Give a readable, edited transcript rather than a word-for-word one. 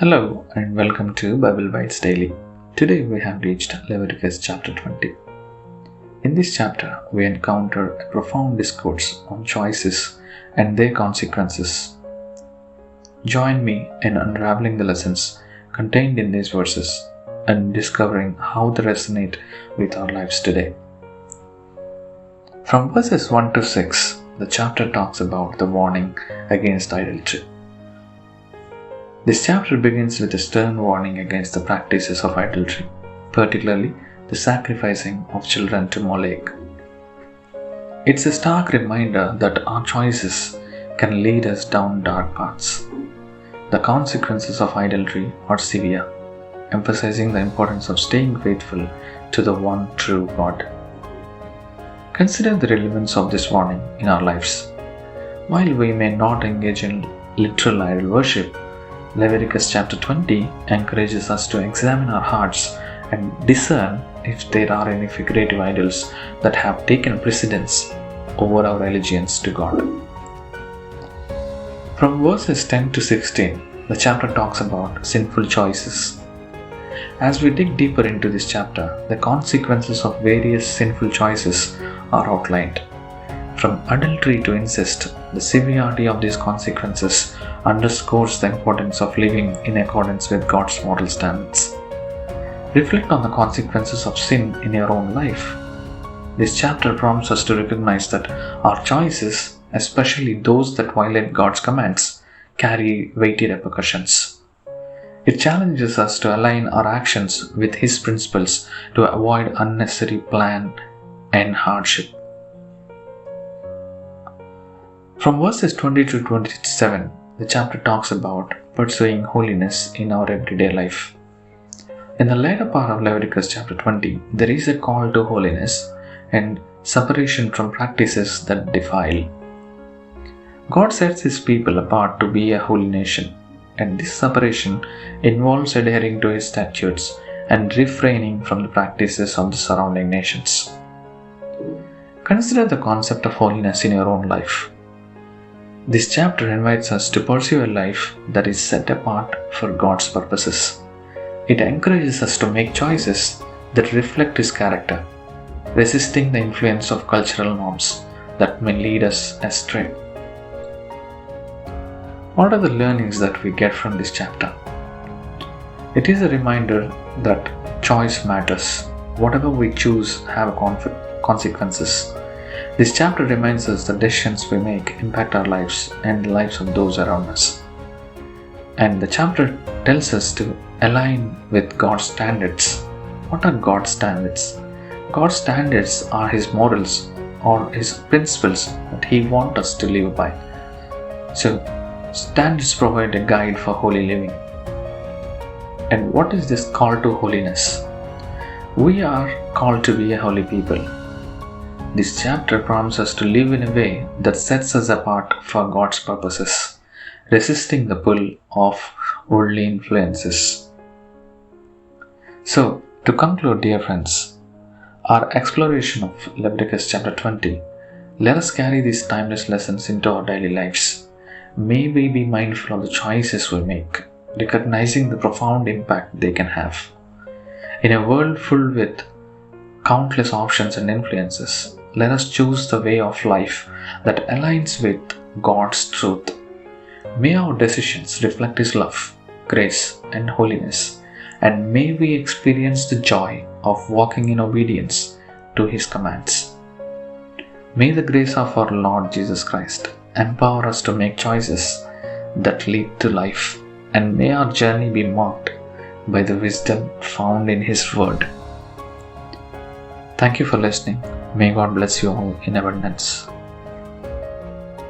Hello and welcome to Bible Bites Daily. Today we have reached Leviticus chapter 20. In this chapter, we encounter a profound discourse on choices and their consequences. Join me in unraveling the lessons contained in these verses and discovering how they resonate with our lives today. From verses 1 to 6, the chapter talks about the warning against idolatry. This chapter begins with a stern warning against the practices of idolatry, particularly the sacrificing of children to Molek. It's a stark reminder that our choices can lead us down dark paths. The consequences of idolatry are severe, emphasizing the importance of staying faithful to the one true God. Consider the relevance of this warning in our lives. While we may not engage in literal idol worship, Leviticus chapter 20 encourages us to examine our hearts and discern if there are any figurative idols that have taken precedence over our allegiance to God. From verses 10 to 16, the chapter talks about sinful choices. As we dig deeper into this chapter, the consequences of various sinful choices are outlined. From adultery to incest, the severity of these consequences underscores the importance of living in accordance with God's moral standards. Reflect on the consequences of sin in your own life. This chapter prompts us to recognize that our choices, especially those that violate God's commands, carry weighty repercussions. It challenges us to align our actions with His principles to avoid unnecessary pain and hardship. From verses 20 to 27, the chapter talks about pursuing holiness in our everyday life. In the later part of Leviticus chapter 20, there is a call to holiness and separation from practices that defile. God sets His people apart to be a holy nation, and this separation involves adhering to His statutes and refraining from the practices of the surrounding nations. Consider the concept of holiness in your own life. This chapter invites us to pursue a life that is set apart for God's purposes. It encourages us to make choices that reflect His character, resisting the influence of cultural norms that may lead us astray. What are the learnings that we get from this chapter? It is a reminder that choice matters. Whatever we choose have consequences. This chapter reminds us that decisions we make impact our lives and the lives of those around us. And the chapter tells us to align with God's standards. What are God's standards? God's standards are His morals or His principles that He wants us to live by. So, standards provide a guide for holy living. And what is this call to holiness? We are called to be a holy people. This chapter prompts us to live in a way that sets us apart for God's purposes, resisting the pull of worldly influences. So, to conclude, dear friends, our exploration of Leviticus chapter 20, let us carry these timeless lessons into our daily lives. May we be mindful of the choices we make, recognizing the profound impact they can have. In a world full with countless options and influences, let us choose the way of life that aligns with God's truth. May our decisions reflect His love, grace, and holiness, and may we experience the joy of walking in obedience to His commands. May the grace of our Lord Jesus Christ empower us to make choices that lead to life, and may our journey be marked by the wisdom found in His Word. Thank you for listening. May God bless you all in abundance.